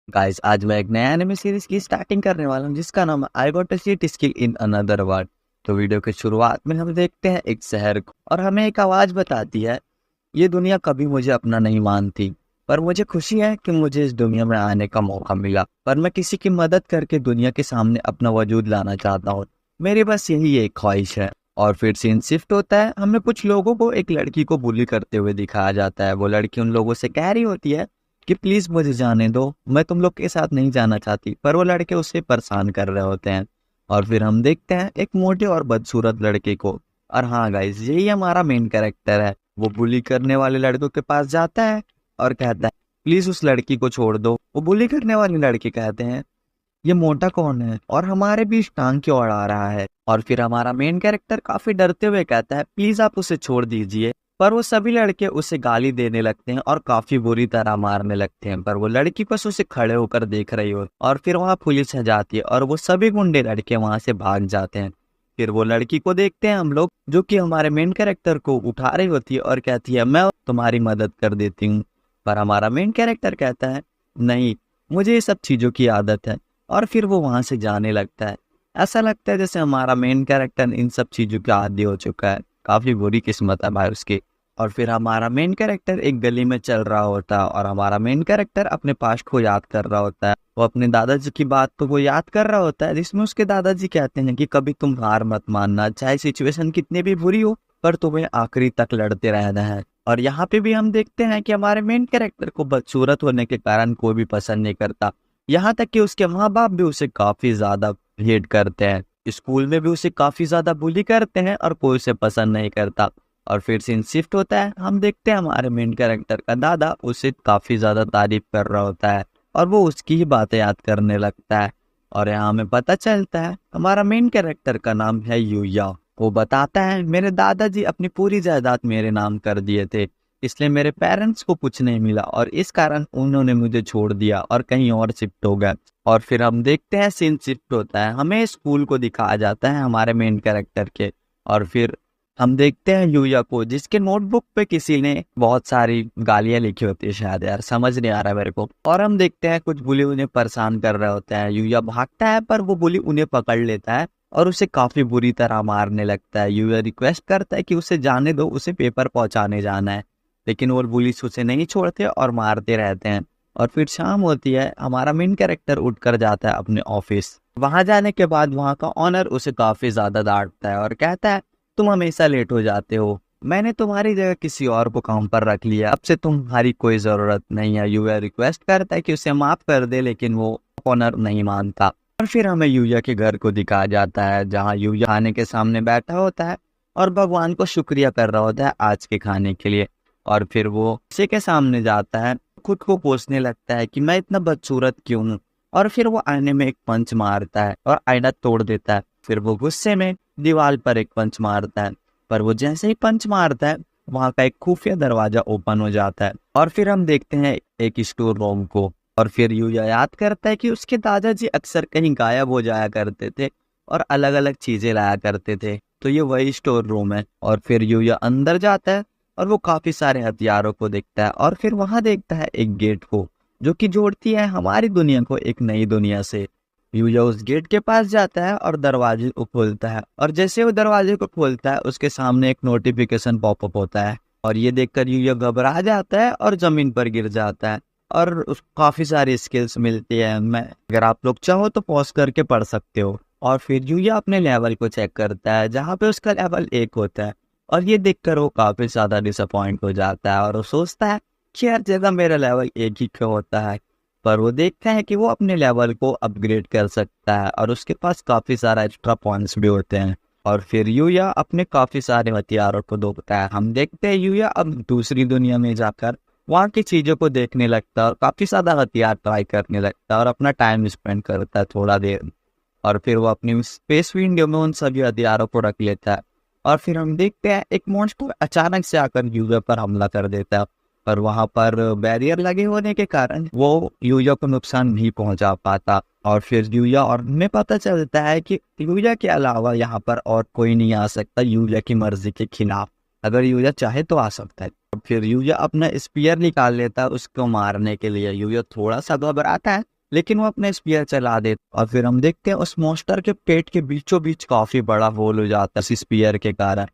Guys आज मैं एक नया एनिमे सीरीज की स्टार्टिंग करने वाला हूँ जिसका नाम है I got a seat skill in another world. तो वीडियो के शुरुआत में हम देखते हैं एक शहर को और हमें एक आवाज बताती है, ये दुनिया कभी मुझे अपना नहीं मानती, पर मुझे खुशी है कि मुझे इस दुनिया में आने का मौका मिला। पर मैं किसी की मदद करके दुनिया के सामने अपना वजूद लाना चाहता हूँ। मेरी बस यही एक ख्वाहिश है। और फिर सीन शिफ्ट होता है, हमें कुछ लोगों को एक लड़की को बुली करते हुए दिखाया जाता है। वो लड़की उन लोगों से कह रही होती है कि प्लीज मुझे जाने दो, मैं तुम लोग के साथ नहीं जाना चाहती, पर वो लड़के उसे परेशान कर रहे होते हैं। और फिर हम देखते हैं एक मोटे और बदसूरत लड़के को। और हाँ गाइस, यही हमारा मेन कैरेक्टर है। वो बुली करने वाले लड़कों के पास जाता है और कहता है प्लीज उस लड़की को छोड़ दो। वो बुली करने वाले लड़के कहते हैं ये मोटा कौन है और हमारे बीच टांग क्यों अड़ा रहा है। और फिर हमारा मेन कैरेक्टर काफी डरते हुए कहता है प्लीज आप उसे छोड़ दीजिए। पर वो सभी लड़के उसे गाली देने लगते हैं और काफी बुरी तरह मारने लगते हैं, पर वो लड़की बस उसे खड़े होकर देख रही हो। और फिर वहां पुलिस आ जाती है और वो सभी गुंडे लड़के वहां से भाग जाते हैं। फिर वो लड़की को देखते हैं हम लोग, जो कि हमारे मेन कैरेक्टर को उठा रही होती है और कहती है मैं तुम्हारी मदद कर देती हूँ। पर हमारा मेन कैरेक्टर कहता है नहीं, मुझे ये सब चीजों की आदत है। और फिर वो वहां से जाने लगता है। ऐसा लगता है जैसे हमारा मेन कैरेक्टर इन सब चीजों का आदी हो चुका है। काफी बुरी किस्मत है भाई उसकी। और फिर हमारा मेन कैरेक्टर एक गली में चल रहा होता है और हमारा मेन कैरेक्टर अपने पास्ट को याद कर रहा होता है। वो अपने दादाजी की बात को वो याद कर रहा होता है, जिसमें उसके दादाजी कहते हैं कि कभी तुम हार मत मानना, चाहे सिचुएशन कितनी भी बुरी हो, पर तुम्हें आखिरी तक लड़ते रहना है। और यहाँ पे भी हम देखते हैं कि हमारे मेन कैरेक्टर को बदसूरत होने के कारण कोई भी पसंद नहीं करता। यहाँ तक कि उसके माँ बाप भी उसे काफी ज्यादा हेट करते हैं। स्कूल में भी उसे काफी ज्यादा बुली करते हैं और कोई उसे पसंद नहीं करता। और फिर सीन शिफ्ट होता है, हम देखते हैं हमारे मेन कैरेक्टर का दादा उसे काफी ज्यादा तारीफ कर रहा होता है और वो उसकी ही बातें याद करने लगता है। और यहाँ हमें पता चलता है हमारा मेन कैरेक्टर का नाम है यूया। वो बताता है मेरे दादाजी अपनी पूरी जायदाद मेरे नाम कर दिए थे, इसलिए मेरे पेरेंट्स को कुछ नहीं मिला और इस कारण उन्होंने मुझे छोड़ दिया और कहीं और शिफ्ट हो गया। और फिर हम देखते हैं सीन शिफ्ट होता है, हमें स्कूल को दिखाया जाता है हमारे मेन कैरेक्टर के। और फिर हम देखते हैं यूया को, जिसके नोटबुक पे किसी ने बहुत सारी गालियां लिखी होती है, शायद यार समझ नहीं आ रहा मेरे को। और हम देखते हैं कुछ बुली उन्हें परेशान कर रहे होते हैं। यूया भागता है पर वो बुली उन्हें पकड़ लेता है और उसे काफी बुरी तरह मारने लगता है। यूया रिक्वेस्ट करता है कि उसे जाने दो, उसे पेपर पहुंचाने जाना है, लेकिन वो पुलिस उसे नहीं छोड़ते और मारते रहते हैं। और फिर शाम होती है, हमारा मेन कैरेक्टर उठकर जाता है अपने ऑफिस। वहां जाने के बाद वहां का ऑनर उसे काफी ज्यादा डांटता है और कहता है तुम हमेशा लेट हो जाते हो, मैंने तुम्हारी जगह किसी और को काम पर रख लिया, अब से तुम्हारी कोई जरूरत नहीं है। यूया रिक्वेस्ट करता है कि उसे माफ कर दे, लेकिन वो ऑनर नहीं मानता। और फिर हमें यूया के घर को दिखाया जाता है, जहाँ यूया खाने के सामने बैठा होता है और भगवान को शुक्रिया कर रहा होता है आज के खाने के लिए। और फिर वो उसी के सामने जाता है, खुद को कोसने लगता है कि मैं इतना बदसूरत क्यों हूँ। और फिर वो आईने में एक पंच मारता है और आईना तोड़ देता है। फिर वो गुस्से में दीवार पर एक पंच मारता है, पर वो जैसे ही पंच मारता है वहां का एक खुफिया दरवाजा ओपन हो जाता है। और फिर हम देखते हैं एक स्टोर रूम को। और फिर यूया याद करता है कि उसके दादाजी अक्सर कहीं गायब हो जाया करते थे और अलग अलग चीजें लाया करते थे, तो ये वही स्टोर रूम है। और फिर यूया अंदर जाता है और वो काफी सारे हथियारों को देखता है और फिर वहां देखता है एक गेट को, जो कि जोड़ती है हमारी दुनिया को एक नई दुनिया से। यूया उस गेट के पास जाता है और दरवाजे को खोलता है, और जैसे वो दरवाजे को खोलता है उसके सामने एक नोटिफिकेशन पॉपअप होता है। और ये देखकर यूया घबरा जाता है और जमीन पर गिर जाता है और उसको काफी सारी स्किल्स मिलती है। मैं अगर आप लोग चाहो तो पॉज करके पढ़ सकते हो। और फिर यूया अपने लेवल को चेक करता है, जहाँ पे उसका लेवल 1 होता है। और ये देखकर वो काफी ज्यादा डिसअपॉइंट हो जाता है और वो सोचता है कि हर जगह मेरा लेवल 1 ही क्यों होता है। पर वो देखता है कि वो अपने लेवल को अपग्रेड कर सकता है और उसके पास काफी सारा एक्स्ट्रा पॉइंट्स भी होते हैं। और फिर यूया अपने काफी सारे हथियारों को देखता है। हम देखते हैं यूया अब दूसरी दुनिया में जाकर वहाँ की चीजों को देखने लगता है और काफी ज्यादा हथियार ट्राई करने लगता है और अपना टाइम स्पेंड करता है थोड़ा देर। और फिर वो अपनी स्पेस विंडो में उन सभी हथियारों को रख लेता है। और फिर हम देखते हैं एक मॉन्स्टर अचानक से आकर यूया पर हमला कर देता है, पर वहां पर बैरियर लगे होने के कारण वो यूया को नुकसान नहीं पहुंचा पाता। और फिर यूया और हमें पता चलता है कि यूया के अलावा यहाँ पर और कोई नहीं आ सकता यूया की मर्जी के खिलाफ, अगर यूया चाहे तो आ सकता है। फिर यूया अपना स्पीयर निकाल लेता है उसको मारने के लिए। यूया थोड़ा सा घबराता है लेकिन वो अपने स्पीयर चला देता और फिर हम देखते हैं उस मॉन्स्टर के पेट के बीचों बीच काफी बड़ा होल हो जाता है इस स्पीयर के कारण,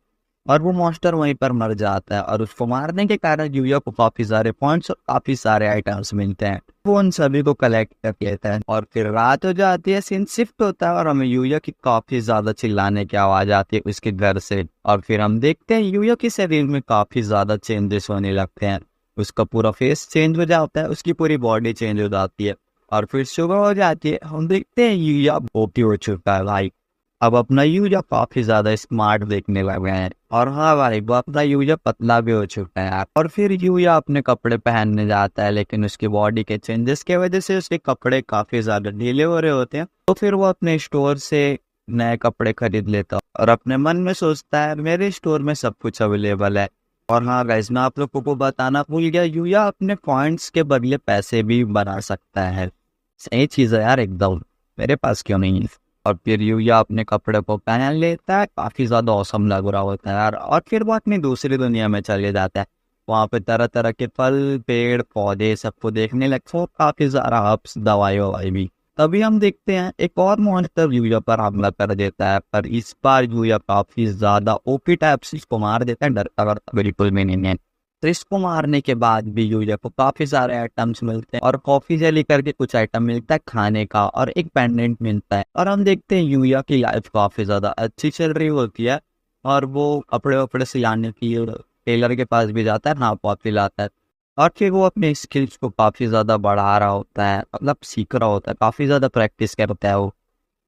और वो मॉन्स्टर वहीं पर मर जाता है। और उसको मारने के कारण यूया को काफी सारे पॉइंट्स और काफी सारे आइटम्स मिलते हैं। वो उन सभी को कलेक्ट कर लेता है और फिर रात हो जाती है, सीन शिफ्ट होता है और हमें यूया की काफी ज्यादा चिल्लाने की आवाज आती है उसके घर से। और फिर हम देखते हैं यूया के शरीर में काफी ज्यादा चेंजेस होने लगते हैं। उसका पूरा फेस चेंज हो जाता है, उसकी पूरी बॉडी चेंज हो जाती है। और फिर सुबह हो जाती है, हम देखते हैं यूया ओपी हो चुका है भाई। अब अपना यूया काफी ज्यादा स्मार्ट देखने लग गए हैं। और हाँ भाई, वो अपना यूया पतला भी हो चुका है। और फिर यूया अपने कपड़े पहनने जाता है, लेकिन उसकी बॉडी के चेंजेस की वजह से उसके कपड़े काफी ज्यादा ढीले हो रहे होते हैं। तो फिर वो अपने स्टोर से नए कपड़े खरीद लेता है और अपने मन में सोचता है मेरे स्टोर में सब कुछ अवेलेबल है। और हाँ गाइस, मैं आप लोगों को बताना भूल गया, यूया अपने पॉइंट्स के बदले पैसे भी बना सकता है। सही चीज है यार एकदम, मेरे पास क्यों नहीं है। और फिर यूया अपने कपड़े को पहन लेता है, काफी ज्यादा औसम लग रहा होता है यार। और फिर वो अपनी दूसरी दुनिया में चले जाता है। वहाँ पे तरह तरह के फल पेड़ पौधे सबको देखने लगते हैं और काफी सारा हब्स दवाई ववाई भी। तभी हम देखते हैं एक और मॉन्स्टर यूया पर हमला कर देता है, पर इस बार यूया काफी ज्यादा ओपी टाइप से इसको मार देता है, डरता करता बिल्कुल भी नहीं है। तो इसको मारने के बाद भी यूया को काफी सारे आइटम्स मिलते हैं और कॉफी जेली करके कुछ आइटम मिलता है खाने का और एक पेंडेंट मिलता है। और हम देखते हैं यूया की लाइफ काफी ज्यादा अच्छी चल रही होती है और वो कपड़े वपड़े सिलाने की टेलर के पास भी जाता है, नाप वाप लाता है। और फिर वो अपने स्किल्स को काफी ज्यादा बढ़ा रहा होता है, मतलब सीख रहा होता है, काफी ज्यादा प्रैक्टिस करता है वो।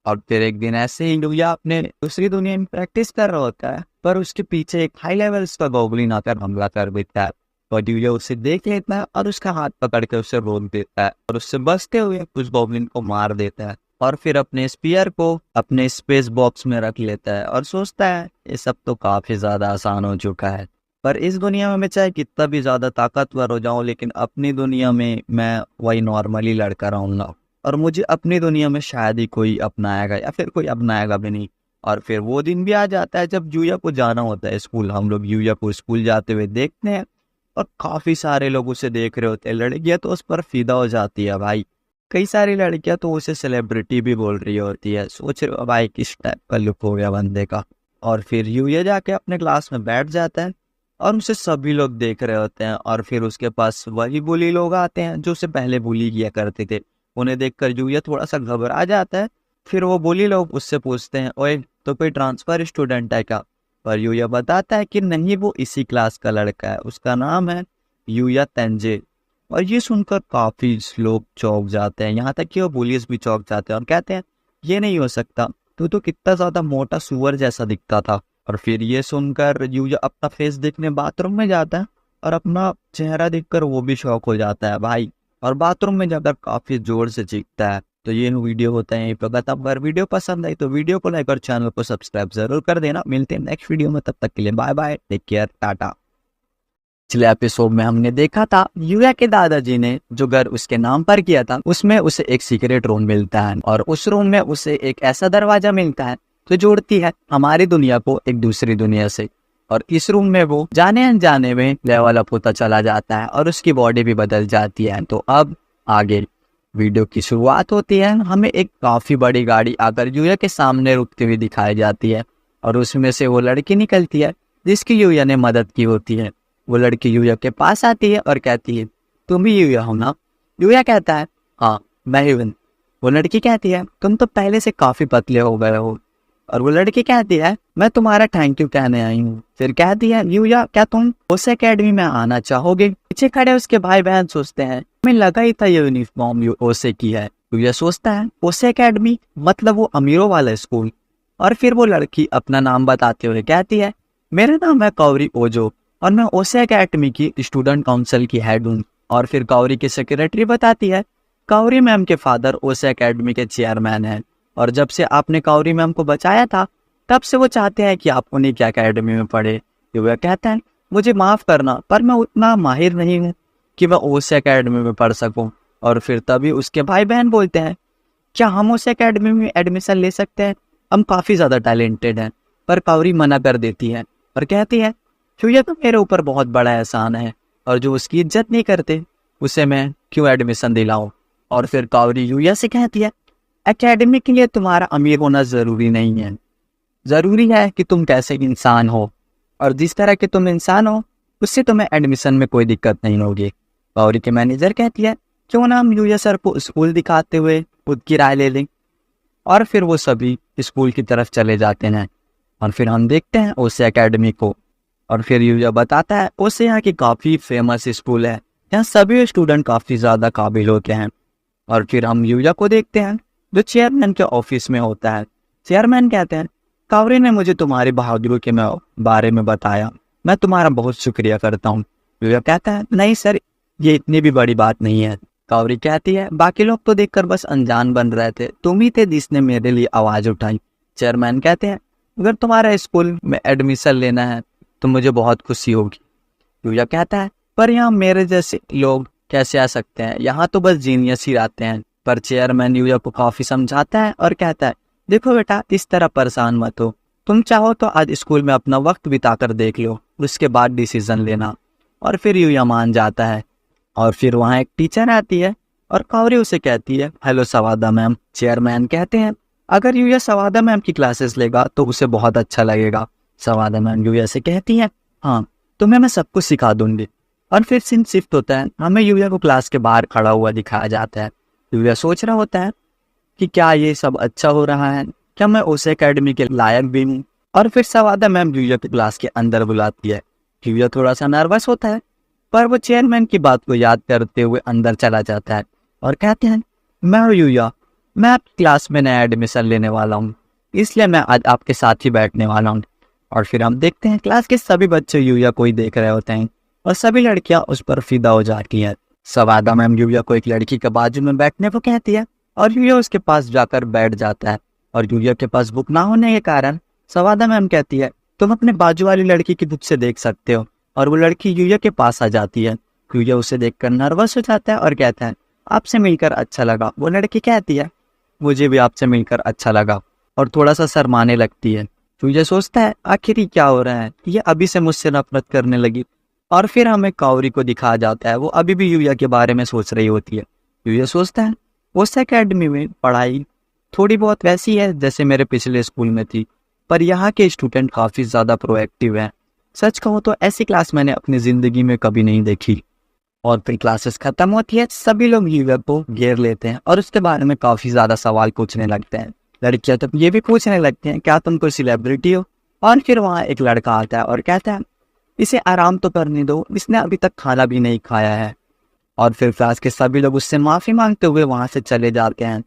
और फिर एक दिन ऐसे ही यूया अपने दूसरी दुनिया में प्रैक्टिस कर रहा होता है, पर उसके पीछे एक हाई लेवल्स का गॉब्लिन आकर हमला कर देता है। और यूया उसे देख लेता है और उसका हाथ पकड़ के उसे रोक देता है और उससे बचते हुए उस गॉब्लिन को मार देता है। और फिर अपने स्पीयर को अपने स्पेस बॉक्स में रख लेता है और सोचता है ये सब तो काफी ज्यादा आसान हो चुका है। पर इस दुनिया में मैं चाहे कितना भी ज्यादा ताकतवर हो जाऊं, लेकिन अपनी दुनिया में मैं वही नॉर्मली लड़का रहूंगा और मुझे अपनी दुनिया में शायद ही कोई अपनाएगा या फिर कोई अपनाएगा भी नहीं। और फिर वो दिन भी आ जाता है जब यूया को जाना होता है स्कूल। हम लोग यूया को स्कूल जाते हुए देखते हैं और काफी सारे लोग उसे देख रहे होते हैं। लड़कियां तो उस पर फिदा हो जाती है भाई, कई सारी लड़कियां तो उसे सेलिब्रिटी भी बोल रही होती है। सोच रहे हो भाई किस टाइप का लुक हो गया बंदे का। और फिर यूया जाके अपने क्लास में बैठ जाता है और उसे सभी लोग देख रहे होते हैं। और फिर उसके पास वही बुली लोग आते हैं जो उसे पहले बुली किया करते थे। उन्हें देखकर यूया थोड़ा सा घबरा जाता है। फिर वो बुली लोग उससे पूछते हैं ओए तो कोई ट्रांसफर स्टूडेंट है क्या। पर यूया बताता है कि नहीं, वो इसी क्लास का लड़का है, उसका नाम है यूया तेंजे। और ये सुनकर काफी लोग चौंक जाते हैं, यहाँ तक कि वो बुलियस भी चौंक जाते हैं और कहते हैं ये नहीं हो सकता, तू तो कितना ज्यादा मोटा सुअर जैसा दिखता था। और फिर ये सुनकर यूया अपना फेस देखने बाथरूम में जाता है और अपना चेहरा देखकर वो भी शॉक हो जाता है भाई, और बाथरूम में जाकर काफी जोर से चीखता है। तो ये वीडियो होता है यहीं पर खत्म। अगर वीडियो पसंद आई तो वीडियो को लाइक और चैनल को सब्सक्राइब जरूर कर देना। मिलते हैं नेक्स्ट वीडियो में, तब तक के लिए bye bye, take care, tata. पिछले एपिसोड में हमने देखा था यूया के दादाजी ने जो घर उसके नाम पर किया था उसमें उसे एक सीक्रेट रूम मिलता है और उस रूम में उसे एक ऐसा दरवाजा मिलता है जो जोड़ती है हमारी दुनिया को एक दूसरी दुनिया से। और इस रूम में वो जाने अनजाने में लेवल अप होता चला जाता है और उसकी बॉडी भी बदल जाती है। तो अब आगे वीडियो की शुरुआत होती है, हमें एक काफी बड़ी गाड़ी आकर यूया के सामने रुकती हुई दिखाई जाती है और उसमें से वो लड़की निकलती है जिसकी यूया ने मदद की होती है। वो लड़की यूया के पास आती है और कहती है तुम भी यूया हो ना। यूया कहता है हाँ मैं ही हूं। वो लड़की कहती है तुम तो पहले से काफी पतले हो गए हो। और वो लड़की कहती है मैं तुम्हारा थैंक यू कहने आई हूँ। फिर कहती है यूया क्या तुम उस एकेडमी में आना चाहोगे। पीछे खड़े उसके भाई बहन सोचते हैं हमें लगा ही था ये यूनिफॉर्म ओसे की है। यूया सोचता है ओसे एकेडमी मतलब वो अमीरों वाला स्कूल। और फिर वो लड़की अपना नाम बताते हुए कहती है मेरा नाम है कौरी ओजो और मैं ओसे एकेडमी की स्टूडेंट काउंसिल की हेड हूँ। और फिर कौरी की सेक्रेटरी बताती है कौरी मैम के फादर ओसे एकेडमी के चेयरमैन हैं और जब से आपने कौरी मैम को बचाया था तब से वो चाहते हैं कि आप उन्हीं की एकेडमी में पढ़े। यूया कहता है मुझे माफ करना पर मैं उतना माहिर नहीं हूँ कि मैं ओसे एकेडमी में पढ़ सकूं। और फिर तभी उसके भाई बहन बोलते हैं क्या हम उस एकेडमी में एडमिशन ले सकते हैं, हम काफी ज्यादा टैलेंटेड हैं। पर कौरी मना कर देती है और कहती है यूया तो मेरे ऊपर बहुत बड़ा एहसान है और जो उसकी इज्जत नहीं करते उसे मैं क्यों एडमिशन दिलाऊं। और फिर कावरी यूया से कहती है, एकेडमी के लिए तुम्हारा अमीर होना जरूरी नहीं है, जरूरी है कि तुम कैसे इंसान हो, और जिस तरह के तुम इंसान हो उससे तुम्हें एडमिशन में कोई दिक्कत नहीं होगी। कावरी के मैनेजर कहती है, क्यों ना हम यूया सर को स्कूल दिखाते हुए खुद की राय ले लें। और फिर वो सभी स्कूल की तरफ चले जाते हैं और फिर हम देखते हैं ओसे एकेडमी को। और फिर यूया बताता है ओसे यहाँ की काफ़ी फेमस स्कूल है, यहाँ सभी स्टूडेंट काफ़ी ज़्यादा काबिल होते हैं। और फिर हम यूया को देखते हैं जो चेयरमैन के ऑफिस में होता है। चेयरमैन कहते हैं, कावरी ने मुझे तुम्हारी बहादुरी के बारे में बताया, मैं तुम्हारा बहुत शुक्रिया करता हूँ। यूया कहता है, नहीं सर, ये इतनी भी बड़ी बात नहीं है। कावरी कहती है, बाकी लोग तो देखकर बस अनजान बन रहे थे, तुम ही थे जिसने मेरे लिए आवाज़ उठाई। चेयरमैन कहते हैं, अगर तुम्हारा स्कूल में एडमिशन लेना है तो मुझे बहुत खुशी होगी। यूया कहता है, पर यहाँ मेरे जैसे लोग कैसे आ सकते हैं, यहाँ तो बस जीनियस ही आते हैं। पर चेयरमैन यूया को काफ़ी समझाता है और कहता है, देखो बेटा, इस तरह परेशान मत हो, तुम चाहो तो आज स्कूल में अपना वक्त बिताकर देख लो, उसके बाद डिसीजन लेना। और फिर यूया मान जाता है। और फिर वहाँ एक टीचर आती है और कावरी उसे कहती है, हेलो सवादा मैम। चेयरमैन कहते हैं, अगर यूया सवादा मैम की क्लासेस लेगा तो उसे बहुत अच्छा लगेगा। सवादा मैम यूया से कहती है, हाँ, तुम्हें मैं सब कुछ सिखा दूंगी। और फिर सीन शिफ्ट होता है, हमें यूया को क्लास के बाहर खड़ा हुआ दिखाया जाता है। यूया सोच रहा होता है कि क्या ये सब अच्छा हो रहा है, क्या मैं उस एकेडमी के लायक भी हूँ। और फिर सवादा मैम यूया की क्लास के अंदर बुलाती है। यूया थोड़ा सा नर्वस होता है, पर वो चेयरमैन की बात को याद करते हुए अंदर चला जाता है और कहते हैं, मैं हूँ यूया, मैं आपकी क्लास में नया एडमिशन लेने वाला हूँ, इसलिए मैं आज आपके साथ ही बैठने वाला हूँ। और फिर हम देखते हैं क्लास के सभी बच्चे यूया को ही देख रहे होते हैं और सभी लड़कियां उस पर फिदा हो जाती हैं। सवादा मैम यूया को एक लड़की के बाजू में बैठने को कहती है और यूया उसके पास जाकर बैठ जाता है। और यूया के पास बुक ना होने के कारण सवादा मैम कहती है, तुम अपने बाजू वाली लड़की की बुक से देख सकते हो। और वो लड़की यूया के पास आ जाती है। यूया उसे देखकर नर्वस हो जाता है और कहता है, आपसे मिलकर अच्छा लगा। वो लड़की कहती है, मुझे भी आपसे मिलकर अच्छा लगा, और थोड़ा सा शर्माने लगती है। यूया सोचता है, आखिर ये क्या हो रहा है, ये अभी से मुझसे नफरत करने लगी। और फिर हमें कावरी को दिखाया जाता है, वो अभी भी यूया के बारे में सोच रही होती है। यूया सोचता है, उस एकेडमी में पढ़ाई थोड़ी बहुत वैसी है जैसे मेरे पिछले स्कूल में थी, पर यहाँ के स्टूडेंट काफ़ी ज़्यादा प्रोएक्टिव हैं। सच कहूँ तो ऐसी क्लास मैंने अपनी ज़िंदगी में कभी नहीं देखी। और फिर क्लासेस खत्म होती है, सभी लोग यूया को घेर लेते हैं और उसके बारे में काफ़ी ज़्यादा सवाल पूछने लगते हैं। लड़कियां तो ये भी पूछने लगती हैं, क्या तुम कोई सेलिब्रिटी हो। और फिर वहाँ एक लड़का आता है और कहता है, इसे आराम तो करने दो, इसने अभी तक खाना भी नहीं खाया है। और फिर क्लास के सभी लोग उससे माफ़ी मांगते हुए वहाँ से चले जाते हैं।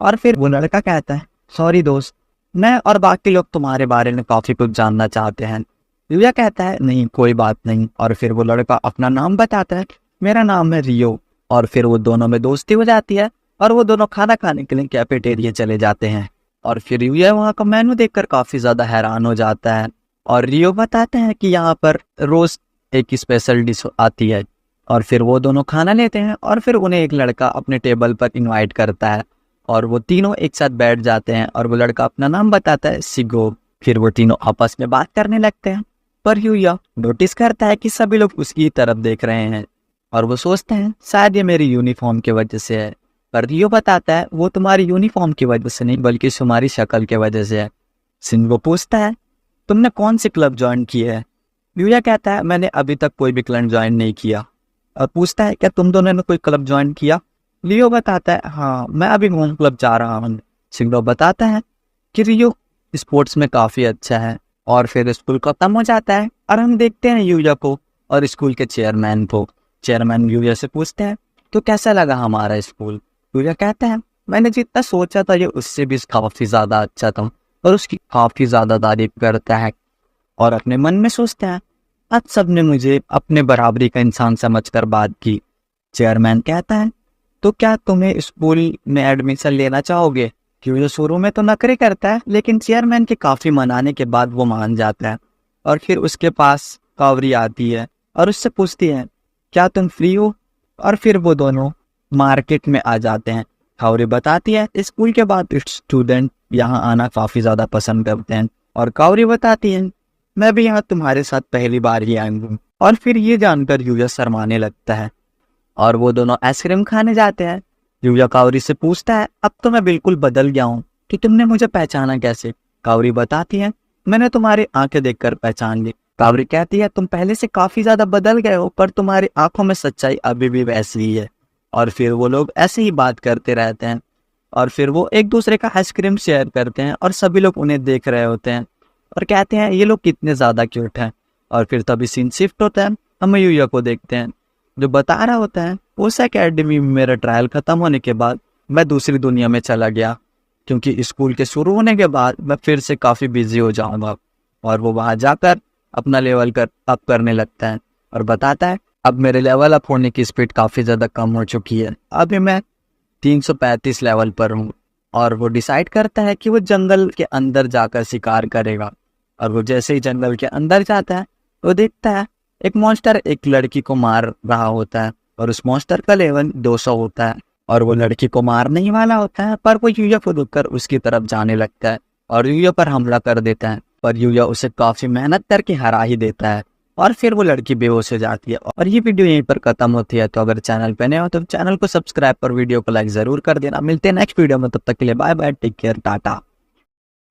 और फिर वो लड़का कहता है, सॉरी दोस्त, मैं और बाकी लोग तुम्हारे बारे में काफ़ी कुछ जानना चाहते हैं। यूया कहता है, नहीं कोई बात नहीं। और फिर वो लड़का अपना नाम बताता है, मेरा नाम है रियो। और फिर वो दोनों में दोस्ती हो जाती है और वो दोनों खाना खाने के लिए कैफेटेरिया चले जाते हैं। और फिर यूया वहाँ का मेनू देखकर काफ़ी ज़्यादा हैरान हो जाता है। और रियो बताते हैं कि यहाँ पर रोज़ एक स्पेशल डिश आती है। और फिर वो दोनों खाना लेते हैं और फिर उन्हें एक लड़का अपने टेबल पर इनवाइट करता है और वो तीनों एक साथ बैठ जाते हैं। और वो लड़का अपना नाम बताता है, सिगो। फिर वो तीनों आपस में बात करने लगते हैं, पर यूया नोटिस करता है कि सभी लोग उसकी तरफ देख रहे हैं और वो सोचते हैं शायद ये मेरी यूनिफॉर्म की वजह से है। पर रियो बताता है, वो तुम्हारी यूनिफॉर्म की वजह से नहीं बल्कि तुम्हारी शक्ल की वजह से है। सिंगो पूछता है, तुमने कौन सी क्लब ज्वाइन की है। यूया कहता है, मैंने अभी तक कोई भी क्लब ज्वाइन नहीं किया। और पूछता है, क्या तुम दोनों ने कोई क्लब ज्वाइन किया। लियो बताता है, हाँ, मैं अभी मोहन क्लब जा रहा हूँ। सिंगो बताता है कि रियो स्पोर्ट्स में काफ़ी अच्छा है। और फिर स्कूल खत्म हो जाता है और हम देखते हैं यूया को और स्कूल के चेयरमैन को। चेयरमैन यूया से पूछते हैं, तो कैसा लगा हमारा स्कूल। यूया कहता है, मैंने जितना सोचा था ये उससे भी काफ़ी ज़्यादा अच्छा था। और उसकी काफ़ी ज़्यादा तारीफ करता है और अपने मन में सोचता है, आज सब ने मुझे अपने बराबरी का इंसान समझकर बात की। चेयरमैन कहता है, तो क्या तुम्हें स्कूल में एडमिशन लेना चाहोगे। यूया शुरू में तो नखरे करता है, लेकिन चेयरमैन के काफ़ी मनाने के बाद वो मान जाता है। और फिर उसके पास कावरी आती है और उससे पूछती है, क्या तुम फ्री हो। और फिर वो दोनों मार्केट में आ जाते हैं। कावरी बताती है, स्कूल के बाद स्टूडेंट यहाँ आना काफ़ी ज़्यादा पसंद करते हैं। और कावरी बताती है, मैं भी यहाँ तुम्हारे साथ पहली बार ही आई हूँ। और फिर ये जानकर यूया शर्माने लगता है और वो दोनों आइसक्रीम खाने जाते हैं। यूया कावरी से पूछता है, अब तो मैं बिल्कुल बदल गया हूँ, कि तुमने मुझे पहचाना कैसे? कावरी बताती है, मैंने तुम्हारी आंखें देखकर पहचान ली। कावरी कहती है, तुम पहले से काफी ज्यादा बदल गए हो, पर तुम्हारी आंखों में सच्चाई अभी भी वैसी ही है। और फिर वो लोग ऐसे ही बात करते रहते हैं और फिर वो एक दूसरे का आइसक्रीम शेयर करते हैं और सभी लोग उन्हें देख रहे होते हैं और कहते हैं ये लोग कितने ज्यादा क्यूट हैं। और फिर तभी सीन शिफ्ट होता है, हम यूया को देखते हैं जो बता रहा होता है, उस एकेडमी में मेरा ट्रायल खत्म होने के बाद मैं दूसरी दुनिया में चला गया, क्योंकि स्कूल के शुरू होने के बाद मैं फिर से काफी बिजी हो जाऊंगा। और वो वहां जाकर अपना लेवल अप करने लगता है और बताता है, अब मेरे लेवल अप होने की स्पीड काफी ज्यादा कम हो चुकी है, अभी मैं 335 लेवल पर हूँ। और वो डिसाइड करता है कि वो जंगल के अंदर जाकर शिकार करेगा। और वो जैसे ही जंगल के अंदर जाता है वो देखता है एक मॉन्स्टर एक लड़की को मार रहा होता है और उस मॉन्स्टर का लेवल 200 होता है और वो लड़की को मारने ही वाला होता है, पर वो यूया को रुककर उसकी तरफ जाने लगता है और यूया पर हमला कर देता है। पर यूया उसे काफी मेहनत करके हरा ही देता है और फिर वो लड़की बेहोश हो जाती है। और ये वीडियो यहीं पर खत्म होती है। तो अगर चैनल पे नए हो तो चैनल को सब्सक्राइब और वीडियो को लाइक जरूर कर देना। मिलते हैं नेक्स्ट वीडियो में, तब तक के लिए bye bye, take care, tata.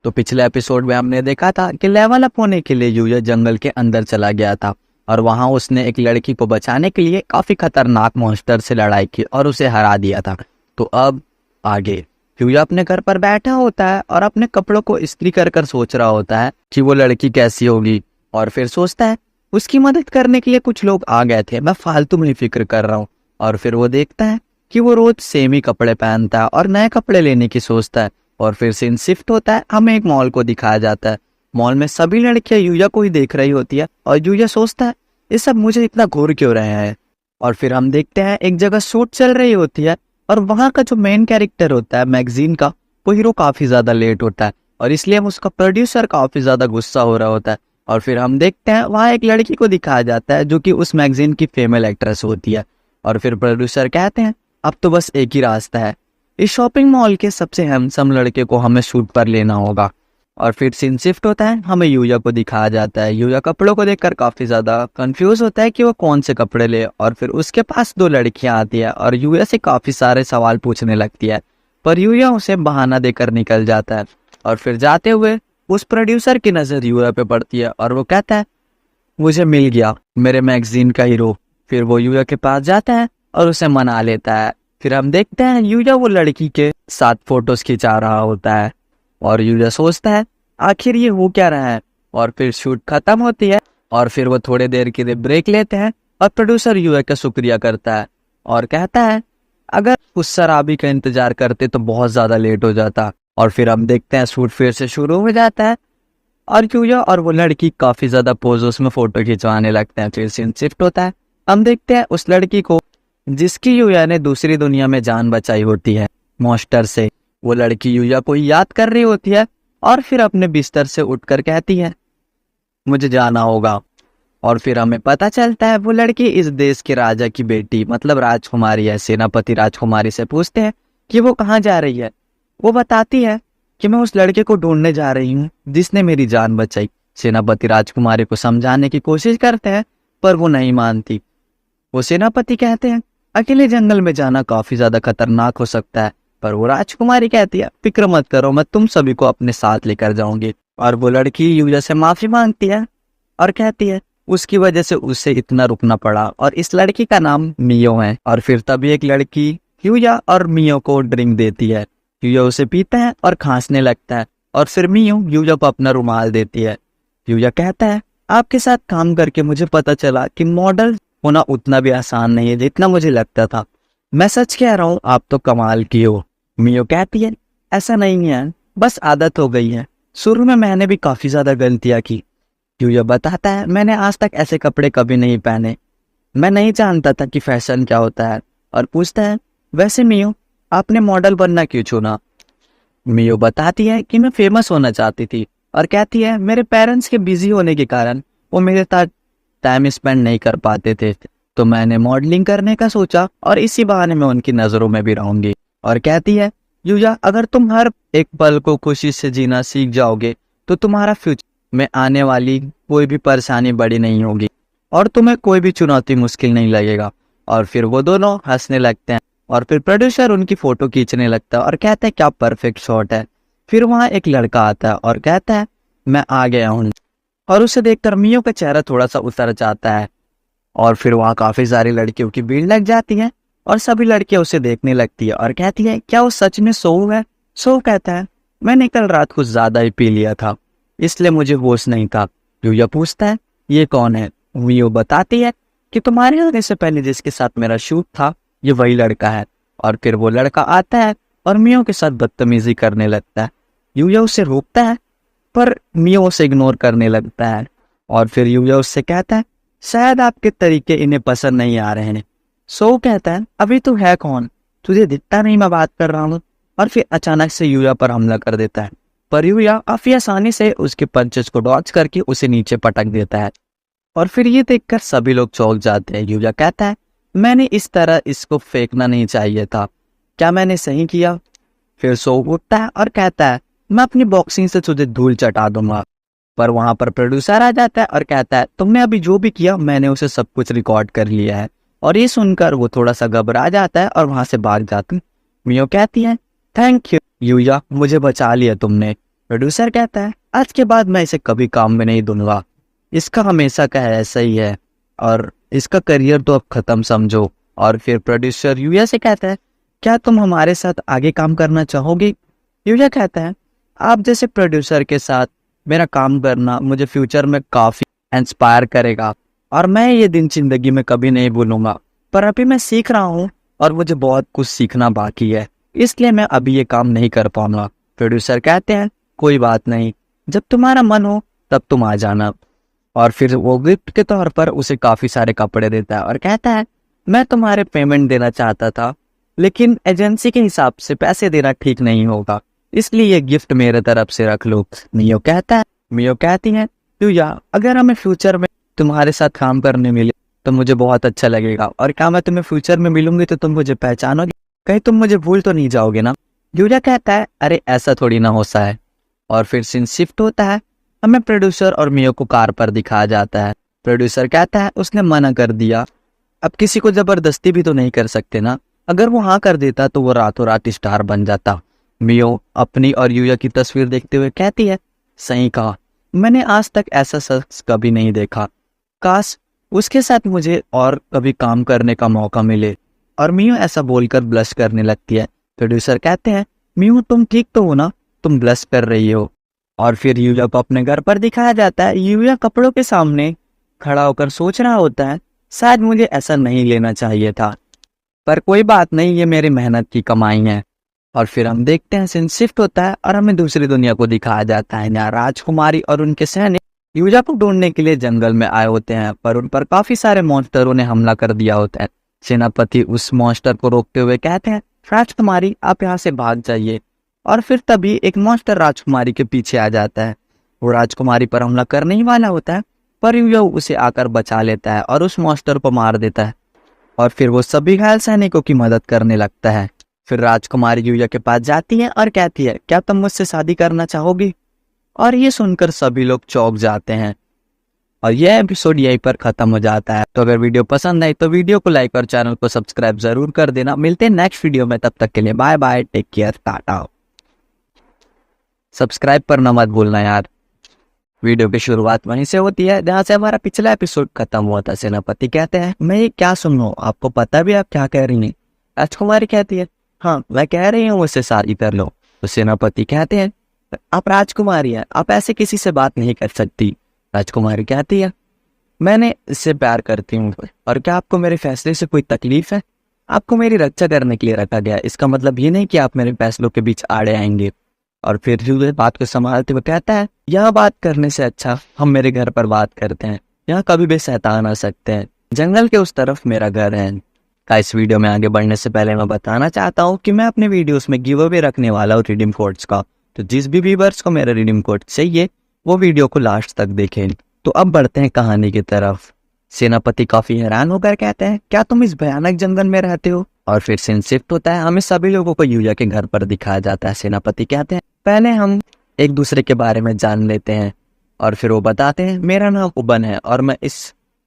तो पिछले एपिसोड में हमने देखा था कि लेवल अप होने के लिए यूया जंगल के अंदर चला गया था और वहां उसने एक लड़की को बचाने के लिए काफी खतरनाक मॉन्स्टर से लड़ाई की और उसे हरा दिया था। तो अब आगे यूया अपने घर पर बैठा होता है और अपने कपड़ों को इस्त्री कर कर सोच रहा होता है कि वो लड़की कैसी होगी। और फिर सोचता है उसकी मदद करने के लिए कुछ लोग आ गए थे, मैं फालतू में फिक्र कर रहा हूँ। और फिर वो देखता है कि वो रोज सेम ही कपड़े पहनता है और नए कपड़े लेने की सोचता है। और फिर सीन शिफ्ट होता है, हमें एक मॉल को दिखाया जाता है। मॉल में सभी लड़कियां यूया को ही देख रही होती है और यूया सोचता है ये सब मुझे इतना घूर क्यों रहे हैं। और फिर हम देखते हैं एक जगह शूट चल रही होती है और वहां का जो मेन कैरेक्टर होता है मैगजीन का, वो हीरो काफी ज्यादा लेट होता है और इसलिए उसका प्रोड्यूसर काफी ज्यादा गुस्सा हो रहा होता है। और फिर हम देखते हैं वहां एक लड़की को दिखाया जाता है जो कि उस मैगजीन की फीमेल एक्ट्रेस होती है। और फिर प्रोड्यूसर कहते हैं अब तो बस एक ही रास्ता है, इस शॉपिंग मॉल के सबसे हैंडसम लड़के को हमें शूट पर लेना होगा। और फिर सीन शिफ्ट होता है, हमें यूया को दिखाया जाता है। यूया कपड़ों को देखकर काफी ज्यादा कंफ्यूज होता है कि वो कौन से कपड़े ले। और फिर उसके पास दो लड़कियां आती है और यूया से काफी सारे सवाल पूछने लगती है, पर यूया उसे बहाना देकर निकल जाता है। और फिर जाते हुए उस प्रोड्यूसर की नजर यूया पे पड़ती है और वो कहता है मुझे मिल गया मेरे मैगजीन का हीरो। फिर वो यूया के पास जाता है और उसे मना लेता है। फिर हम देखते हैं यूया वो लड़की के साथ फोटोज खिंचा रहा होता है और यूया सोचता है आखिर ये हो क्या रहा है। और फिर शूट खत्म होती है और फिर वो थोड़ी देर के लिए ब्रेक लेते हैं और प्रोड्यूसर यूया का शुक्रिया करता है और कहता है अगर उस शराबी का इंतजार करते तो बहुत ज्यादा लेट हो जाता। और फिर हम देखते हैं शूट फिर से शुरू हो जाता है और यूया और वो लड़की काफी ज्यादा पोजोस में फोटो खिंचवाने लगते हैं। फिर सीन शिफ्ट होता है, हम देखते हैं उस लड़की को जिसकी यूया ने दूसरी दुनिया में जान बचाई होती है मॉन्स्टर से। वो लड़की यूया को याद कर रही होती है और फिर अपने बिस्तर से उठकर कहती है मुझे जाना होगा। और फिर हमें पता चलता है वो लड़की इस देश के राजा की बेटी मतलब राजकुमारी है। सेनापति राजकुमारी से पूछते हैं कि वो कहाँ जा रही है। वो बताती है कि मैं उस लड़के को ढूंढने जा रही हूँ जिसने मेरी जान बचाई। सेनापति राजकुमारी को समझाने की कोशिश करते हैं पर वो नहीं मानती। वो सेनापति कहते हैं अकेले जंगल में जाना काफी ज्यादा खतरनाक हो सकता है, पर वो राजकुमारी कहती है फिक्र मत करो, मैं तुम सभी को अपने साथ लेकर जाऊंगी। और वो लड़की यूया से माफी मांगती है और कहती है उसकी वजह से उसे इतना रुकना पड़ा और इस लड़की का नाम मियो है। और फिर तभी एक लड़की यूया और मियो को ड्रिंक देती है। यूया उसे पीता है और खांसने लगता है और फिर मियो यूया को अपना रुमाल देती है। यूया कहता है आपके साथ काम करके मुझे पता चला कि मॉडल होना उतना भी आसान नहीं है जितना मुझे लगता था। मैं सच कह रहा हूँ, आप तो कमाल की हो। मियो कहती है ऐसा नहीं है, बस आदत हो गई है, शुरू में मैंने भी काफी ज्यादा गलतियां की। यूया बताता है मैंने आज तक ऐसे कपड़े कभी नहीं पहने, मैं नहीं जानता था कि फैशन क्या होता है। और पूछता है वैसे मियो आपने मॉडल बनना क्यों चुना। मियो बताती है कि मैं फेमस होना चाहती थी और कहती है मेरे पेरेंट्स के बिजी होने के कारण वो मेरे साथ टाइम स्पेंड नहीं कर पाते थे, तो मैंने मॉडलिंग करने का सोचा और इसी बहाने में उनकी नजरों में भी रहूंगी। और कहती है यूया अगर तुम हर एक पल को खुशी से जीना सीख जाओगे तो तुम्हारा फ्यूचर में आने वाली कोई भी परेशानी बड़ी नहीं होगी और तुम्हें कोई भी चुनौती मुश्किल नहीं लगेगा। और फिर वो दोनों हंसने लगते हैं और फिर प्रोड्यूसर उनकी फोटो खींचने लगता है और कहता है क्या परफेक्ट शॉट है। फिर वहाँ एक लड़का आता है और कहता है मैं आ गया हूँ, और उसे देखकर मियो का चेहरा थोड़ा सा उतर जाता है। और फिर वहाँ काफी सारी लड़कियों की भीड़ लग जाती है और सभी लड़कियां उसे देखने लगती है और कहती है क्या वो सच में सो है। सो कहता है मैंने कल रात कुछ ज्यादा ही पी लिया था, इसलिए मुझे होश नहीं था। यूया पूछता है ये कौन है। मियो बताती है कि तुम्हारे आने से पहले जिसके साथ मेरा शूट था ये वही लड़का है। और फिर वो लड़का आता है और मियो के साथ बदतमीजी करने लगता है। यूया उसे रोकता है पर मियो उसे इग्नोर करने लगता है। और फिर यूया उससे कहता है शायद आपके तरीके इन्हें पसंद नहीं आ रहे हैं। सो कहता है अभी तू है कौन, तुझे दिखता नहीं मैं बात कर रहा हूँ। और फिर अचानक से यूया पर हमला कर देता है, पर यूया काफी आसानी से उसके पंचेस को डॉच करके उसे नीचे पटक देता है। और फिर ये देखकर सभी लोग चौंक जाते हैं। यूया कहता है मैंने इस तरह इसको फेंकना नहीं चाहिए था, क्या मैंने सही किया। फिर सो उठता है और कहता है मैं अपनी बॉक्सिंग से तुझे धूल चटा दूंगा। पर वहां पर प्रोड्यूसर आ जाता है और कहता है तुमने अभी जो भी किया मैंने उसे सब कुछ रिकॉर्ड कर लिया है। और ये सुनकर वो थोड़ा सा घबरा जाता है और वहां से भाग जाती है। मियो कहती है थैंक यू यूया, मुझे बचा लिया तुमने। प्रोड्यूसर कहता है आज के बाद मैं इसे कभी काम में नहीं दूंगा, इसका हमेशा का है ऐसा ही है और इसका करियर तो अब खत्म समझो। और फिर प्रोड्यूसर यूया से कहता है क्या तुम हमारे साथ आगे काम करना चाहोगी। यूया कहता है आप जैसे प्रोड्यूसर के साथ मेरा काम करना मुझे फ्यूचर में काफी इंस्पायर करेगा और मैं ये दिन जिंदगी में कभी नहीं भूलूंगा। पर अभी मैं सीख रहा हूँ और मुझे बहुत कुछ सीखना बाकी है, इसलिए मैं अभी ये काम नहीं कर पाऊंगा। प्रोड्यूसर कहते हैं कोई बात नहीं, जब तुम्हारा मन हो तब तुम आ जाना। और फिर वो गिफ्ट के तौर पर उसे काफी सारे कपड़े देता है और कहता है मैं तुम्हारे पेमेंट देना चाहता था, लेकिन एजेंसी के हिसाब से पैसे देना ठीक नहीं होगा, इसलिए ये गिफ्ट मेरे तरफ से रख लो। मियो कहती है यूया अगर हमें फ्यूचर में तुम्हारे साथ काम करने मिले तो मुझे बहुत अच्छा लगेगा, और क्या मैं तुम्हें फ्यूचर में मिलूंगी तो तुम मुझे पहचानोगे, कहीं तुम मुझे भूल तो नहीं जाओगे ना। यूया कहता है अरे ऐसा थोड़ी ना होता है। और फिर सीन शिफ्ट होता है, हमें प्रोड्यूसर और मियो को कार पर दिखाया जाता है। प्रोड्यूसर कहता है उसने मना कर दिया, अब किसी को जबरदस्ती भी तो नहीं कर सकते ना, अगर वो हाँ कर देता तो वो रातों रात स्टार बन जाता। मियो अपनी और यूया की तस्वीर देखते हुए कहती है सही कहा, मैंने आज तक ऐसा शख्स कभी नहीं देखा, काश उसके साथ मुझे और कभी काम करने का मौका मिले। और मियो ऐसा बोलकर ब्लश करने लगती है। प्रोड्यूसर कहते हैं मियो तुम ठीक तो हो ना, तुम ब्लश कर रही हो। और फिर यूया को अपने घर पर दिखाया जाता है। यूया कपड़ों के सामने खड़ा होकर सोच रहा होता है शायद मुझे ऐसा नहीं लेना चाहिए था, पर कोई बात नहीं, ये मेरी मेहनत की कमाई है। और फिर हम देखते हैं सीन शिफ्ट होता है और हमें दूसरी दुनिया को दिखाया जाता है। यहाँ राजकुमारी और उनके सैनिक यूया को ढूंढने के लिए जंगल में आए होते हैं, पर उन पर काफी सारे मॉन्स्टरों ने हमला कर दिया होता है। सेनापति उस मॉन्स्टर को रोकते हुए कहते हैं राजकुमारी आप यहाँ से भाग जाइए। और फिर तभी एक मॉन्स्टर राजकुमारी के पीछे आ जाता है, वो राजकुमारी पर हमला करने ही वाला होता है, पर यूया उसे आकर बचा लेता है और उस मॉन्स्टर को मार देता है। और फिर वो सभी घायल सैनिकों की मदद करने लगता है। फिर राजकुमारी यूया के पास जाती है और कहती है क्या तुम मुझसे शादी करना चाहोगी। और ये सुनकर सभी लोग चौंक जाते हैं और यह एपिसोड यहीं पर खत्म हो जाता है। तो अगर वीडियो पसंद आई तो वीडियो को लाइक और चैनल को सब्सक्राइब जरूर कर देना। मिलते हैं नेक्स्ट वीडियो में, तब तक के लिए bye bye, take care, tata. Subscribe करना मत भूलना यार। वीडियो की शुरुआत वहीं से होती है जहाँ से हमारा पिछला एपिसोड खत्म हुआ था। सेनापति कहते हैं मैं ये क्या सुन रहा हूँ, आपको पता भी आप क्या कह रही हैं। राजकुमारी कहती है हाँ मैं कह रही हूँ उससे शादी कर लो। तो सेनापति कहते हैं आप राजकुमारी हैं, आप ऐसे किसी से बात नहीं कर सकती। राजकुमारी कहती है मैंने इससे प्यार करती हूँ, और क्या आपको मेरे फैसले से कोई तकलीफ है। आपको मेरी रक्षा करने के लिए रखा गया, इसका मतलब ये नहीं कि आप मेरे फैसलों के बीच आड़े आएंगे। और फिर यूया बात को संभालते हुए कहता है यहाँ बात करने से अच्छा हम मेरे घर पर बात करते हैं, यहाँ कभी भी शैतान आ सकते हैं, जंगल के उस तरफ मेरा घर है। इस वीडियो में आगे बढ़ने से पहले मैं बताना चाहता हूँ कि मैं अपने वीडियोस में गिव अवे रखने वाला हूँ रिडीम कोड्स का, तो जिस भी व्यूअर्स को मेरा रिडीम कोड चाहिए वो वीडियो को लास्ट तक देखें। तो अब बढ़ते हैं कहानी की तरफ। सेनापति काफी हैरान होकर कहते हैं क्या तुम इस भयानक जंगल में रहते हो। और फिर सीन शिफ्ट होता है, हमें सभी लोगों को यूया के घर पर दिखाया जाता है। सेनापति कहते हैं पहले हम एक दूसरे के बारे में जान लेते हैं। और फिर वो बताते हैं मेरा नाम उबन है और मैं इस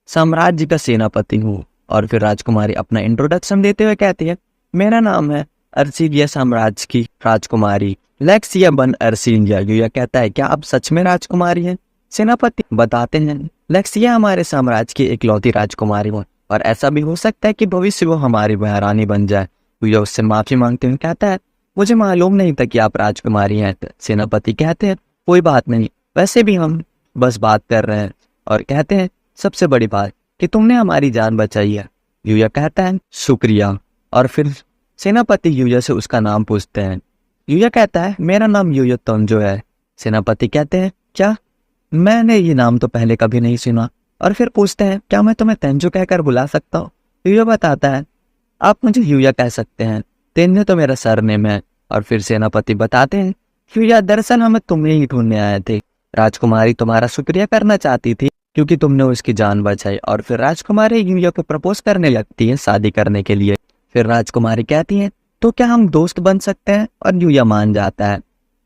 साम्राज्य का सेनापति हूँ। और फिर राजकुमारी अपना इंट्रोडक्शन देते हुए कहती है मेरा नाम है अर्सीलिया साम्राज्य की राजकुमारी लेक्सिया बन अर्सीलिया। यूया कहता है, क्या आप सच में राजकुमारी हैं? सेनापति बताते हैं, लेक्सिया हमारे साम्राज्य की इकलौती राजकुमारी हो और ऐसा भी हो सकता है कि भविष्य वो हमारी महारानी बन जाए। यूया उससे माफी मांगते हुए कहता है, मुझे मालूम नहीं था कि आप राजकुमारी हैं। सेनापति कहते हैं, कोई बात नहीं, वैसे भी हम बस बात कर रहे हैं। और कहते हैं, सबसे बड़ी बात कि तुमने हमारी जान बचाई है। यूया कहता है, शुक्रिया। और फिर सेनापति यूया से उसका नाम पूछते हैं। यूया कहता है, मेरा नाम यूया तंजो है। सेनापति कहते हैं, क्या? मैंने ये नाम तो पहले कभी नहीं सुना। और फिर पूछते हैं, क्या मैं तुम्हें तेंजो कहकर बुला सकता हूँ? यूया बताता है, आप मुझे यूया कह सकते हैं, तेंजो तो मेरा सरनेम है। और फिर सेनापति बताते हैं, यूया दरअसल हमें तुम्हें ही ढूंढने आए थे। राजकुमारी तुम्हारा शुक्रिया करना चाहती थी क्योंकि तुमने उसकी जान बचाई। और फिर राजकुमारी यूया को प्रपोज करने लगती है शादी करने के लिए। फिर राजकुमारी कहती है, तो क्या हम दोस्त बन सकते हैं? और यूया मान जाता है।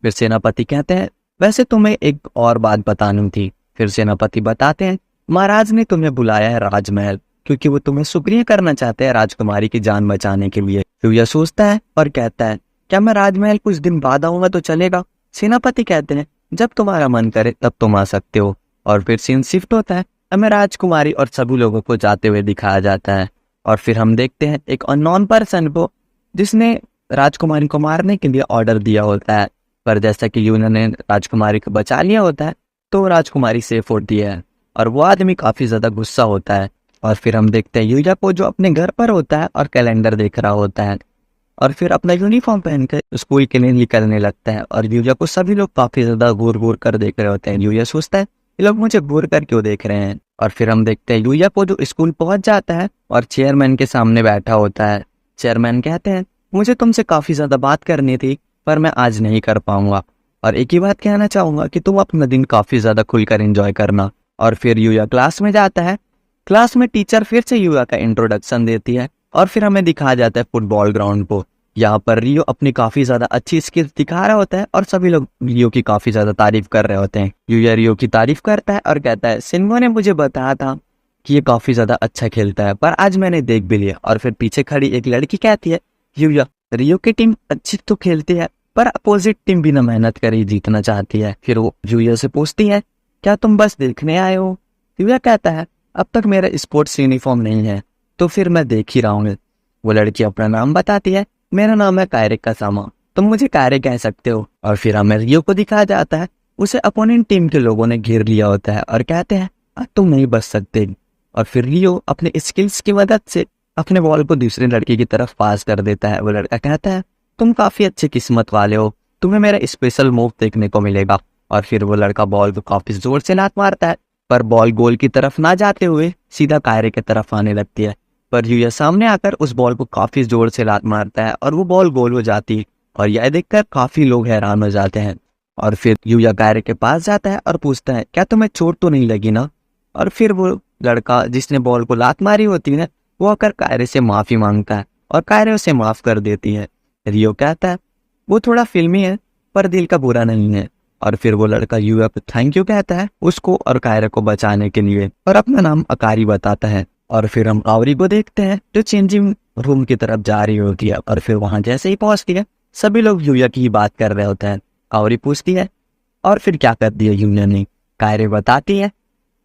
फिर सेनापति कहते हैं, वैसे तुम्हें एक और बात बतानी थी। फिर सेनापति बताते हैं, महाराज ने तुम्हें बुलाया है राजमहल क्योंकि वो तुम्हें शुक्रिया करना चाहते हैं राजकुमारी की जान बचाने के लिए। यूया सोचता है और कहता है, क्या मैं राजमहल कुछ दिन बाद आऊंगा तो चलेगा? सेनापति कहते हैं, जब तुम्हारा मन करे तब तुम आ सकते हो। और फिर सीन शिफ्ट होता है, हमें राजकुमारी और सभी लोगों को जाते हुए दिखाया जाता है। और फिर हम देखते हैं एक अननोन पर्सन को जिसने राजकुमारी को मारने के लिए ऑर्डर दिया होता है। पर जैसा कि यूना ने राजकुमारी को बचा लिया होता है तो राजकुमारी सेफ होती है और वो आदमी काफी ज्यादा गुस्सा होता है। और फिर हम देखते हैं यूया को जो अपने घर पर होता है और कैलेंडर देख रहा होता है और फिर अपना यूनिफॉर्म पहनकर स्कूल के लिए निकलने लगता है। और यूया को सभी लोग काफी ज्यादा घूर घूर कर देख रहे होते हैं। यूया सोचता है, ये लोग मुझे घूर कर क्यों देख रहे हैं? और फिर हम देखते हैं यूया को जो स्कूल पहुंच जाता है और चेयरमैन के सामने बैठा होता है। चेयरमैन कहते हैं, मुझे तुमसे काफी ज्यादा बात करनी थी पर मैं आज नहीं कर पाऊंगा। और एक ही बात कहना चाहूंगा कि तुम अपना दिन काफी ज्यादा खुलकर एंजॉय करना। और फिर यूया क्लास में जाता है। क्लास में टीचर फिर से यूया का इंट्रोडक्शन देती है और फिर हमें दिखाया जाता है फुटबॉल ग्राउंड को। यहाँ पर रियो अपनी काफी ज्यादा अच्छी स्किल्स दिखा रहा होता है और सभी लोग रियो की काफी ज्यादा तारीफ कर रहे होते हैं। यूया रियो की तारीफ करता है और कहता है, सिन्गो ने मुझे बताया था कि ये काफी ज्यादा अच्छा खेलता है पर आज मैंने देख भी लिया। और फिर पीछे खड़ी एक लड़की कहती है, यूया रियो की टीम अच्छी तो खेलती है पर अपोजिट टीम बिना मेहनत करे जीतना चाहती है। फिर वो यूया से पूछती है, क्या तुम बस देखने आए हो? यूया कहता है, अब तक मेरा स्पोर्ट्स यूनिफॉर्म नहीं है तो फिर मैं देख ही रहा हूँ। वो लड़की अपना नाम बताती है, मेरा नाम है कायरे कासामा, तुम मुझे कायरे कह सकते हो। और फिर हमें रियो को दिखाया जाता है, उसे अपोनेंट टीम के लोगों ने घेर लिया होता है और कहते हैं, अब तुम नहीं बच सकते। और फिर रियो अपने स्किल्स की मदद से अपने बॉल को दूसरे लड़के की तरफ पास कर देता है। वो लड़का कहता है, तुम काफी अच्छी किस्मत वाले हो, तुम्हें मेरा स्पेशल मूव देखने को मिलेगा। और फिर वो लड़का बॉल को काफी जोर से लात मारता है पर बॉल गोल की तरफ ना जाते हुए सीधा कायरे की तरफ आने लगती है। पर यूया सामने आकर उस बॉल को काफी जोर से लात मारता है और वो बॉल गोल हो जाती है और यह देखकर काफी लोग हैरान हो जाते हैं। और फिर यूया कायरे के पास जाता है और पूछता है, क्या तुम्हें चोट तो नहीं लगी ना? और फिर वो लड़का जिसने बॉल को लात मारी होती है वो आकर कायरे से माफी मांगता है और कायरे उसे माफ कर देती है। रियो कहता है, वो थोड़ा फिल्मी है पर दिल का बुरा नहीं है। और फिर वो लड़का यूया को थैंक यू कहता है उसको और कायरे को बचाने के लिए और अपना नाम अकारी बताता है। और फिर हम कावरी को देखते हैं जो चेंजिंग रूम की तरफ जा रही होती है। और फिर वहां जैसे ही पहुंचती है सभी लोग यूया की ही बात कर रहे होते हैं। कावरी पूछती है, और फिर क्या कर दिया यूया ने? कायरे बताती है,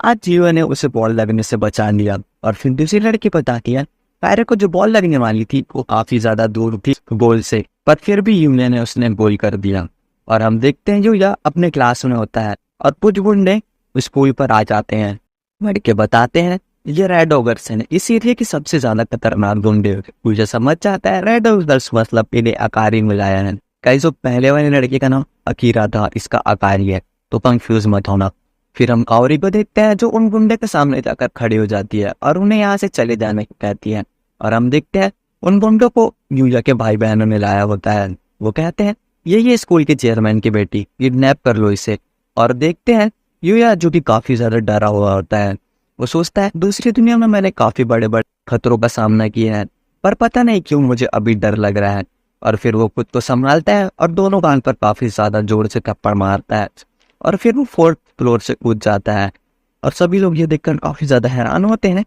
आज यूया ने उसे बॉल लगने से बचा लिया। और फिर दूसरी लड़की बताती है, कायरे को जो बॉल लगने वाली थी वो काफी ज्यादा दूर थी गोल से पर फिर भी यूया ने उसने गोल कर दिया। और हम देखते हैं यूया अपने क्लास में होता है और कुछ गुंडे स्कूल पर आ जाते हैं। लड़के बताते हैं, ये रेड ऑगर्स है, इस एरिया की सबसे ज्यादा खतरनाक गुंडे। मुझे समझ जाता है रेड ऑगर्स मतलब इन्हें अकारी मिलाया है। कई जो पहले वाले लड़के का नाम अकीरा था, इसका अकारी है, तो कंफ्यूज मत होना। फिर हम कावरी को देखते हैं जो उन गुंडे के सामने जाकर खड़ी हो जाती है और उन्हें यहाँ से चले जाने को कहती है। और हम देखते हैं उन गुंडों को यूया के भाई बहनों ने लाया होता है। वो कहते हैं, ये स्कूल के चेयरमैन की बेटी, किडनैप कर लो इसे। और देखते हैं यूया जो कि काफी ज्यादा डरा हुआ होता है। वो सोचता है, दूसरी दुनिया में मैंने काफी बड़े बड़े खतरों का सामना किया है पर पता नहीं क्यों मुझे अभी डर लग रहा है। और फिर वो खुद को संभालता है और दोनों कान पर काफी ज्यादा जोर से थप्पड़ मारता है और फिर वो 4th फ्लोर से कूद जाता है। और सभी लोग ये देखकर काफी ज्यादा हैरान होते हैं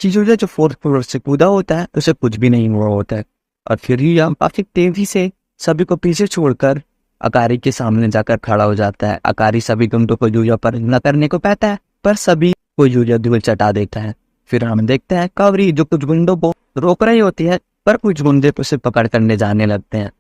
कि यूया जो 4th फ्लोर से कूदा होता है उसे कुछ भी नहीं हुआ होता है। और फिर यूया काफी तेजी से सभी को पीछे छोड़कर अकारी के सामने जाकर खड़ा हो जाता है। अकारी सभी गुंडों को यूया पर हमला करने को कहता है, पर सभी को यूया धूल चटा देता है। फिर हम देखते हैं कावरी जो कुछ गुंडों को रोक रही होती है, पर कुछ गुंडे उसे पकड़ करने जाने लगते हैं।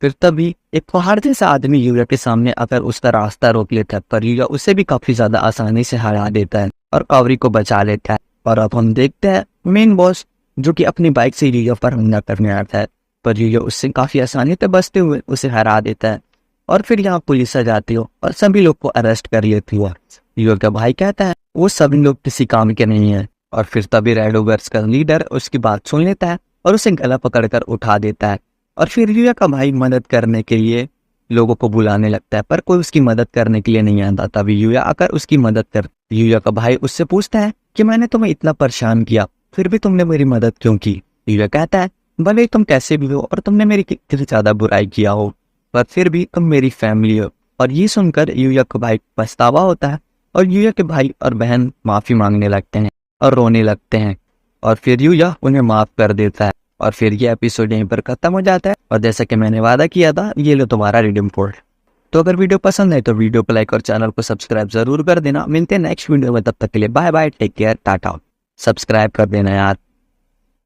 फिर तभी एक पहाड़ जैसा आदमी यूया के सामने आकर उसका रास्ता रोक लेता है, पर यूया उसे भी काफी ज्यादा आसानी से हरा देता है और कावरी को बचा लेता है। और अब हम देखते हैं मेन बॉस जो कि अपनी बाइक से यूया पर हमला करने आता है, पर यूया उससे काफी आसानी से बचते हुए उसे हरा देता है। और फिर यहाँ पुलिस आ जाती हो और सभी लोग को अरेस्ट कर लेती हो। यूया का भाई कहता है वो सभी लोग किसी काम के नहीं है। और फिर तभी रेड ओवर्स का लीडर उसकी बात सुन लेता है और उसे गला पकड़कर उठा देता है। और फिर यूया का भाई मदद करने के लिए लोगों को बुलाने लगता है, पर कोई उसकी मदद करने के लिए नहीं आता। तभी यूया आकर उसकी मदद कर यूया का भाई उससे पूछता है कि मैंने तुम्हें इतना परेशान किया, फिर भी तुमने मेरी मदद क्यों की। यूया कहता है भले तुम कैसे भी हो और तुमने मेरी कितनी ज्यादा बुराई किया हो, पर फिर भी तुम मेरी फैमिली हो। और ये सुनकर यूया का भाई पछतावा होता है और यूया के भाई और बहन माफी मांगने लगते हैं और रोने लगते हैं। और फिर यूया उन्हें माफ कर देता है और फिर ये एपिसोड यहीं पर खत्म हो जाता है। और जैसा कि मैंने वादा किया था, ये लो तुम्हारा रिडीम कोड। तो अगर वीडियो पसंद है तो वीडियो को लाइक और चैनल को सब्सक्राइब जरूर कर देना। मिलते हैं नेक्स्ट वीडियो में, तब तक के लिए bye bye, take care, tata. Subscribe कर देना यार।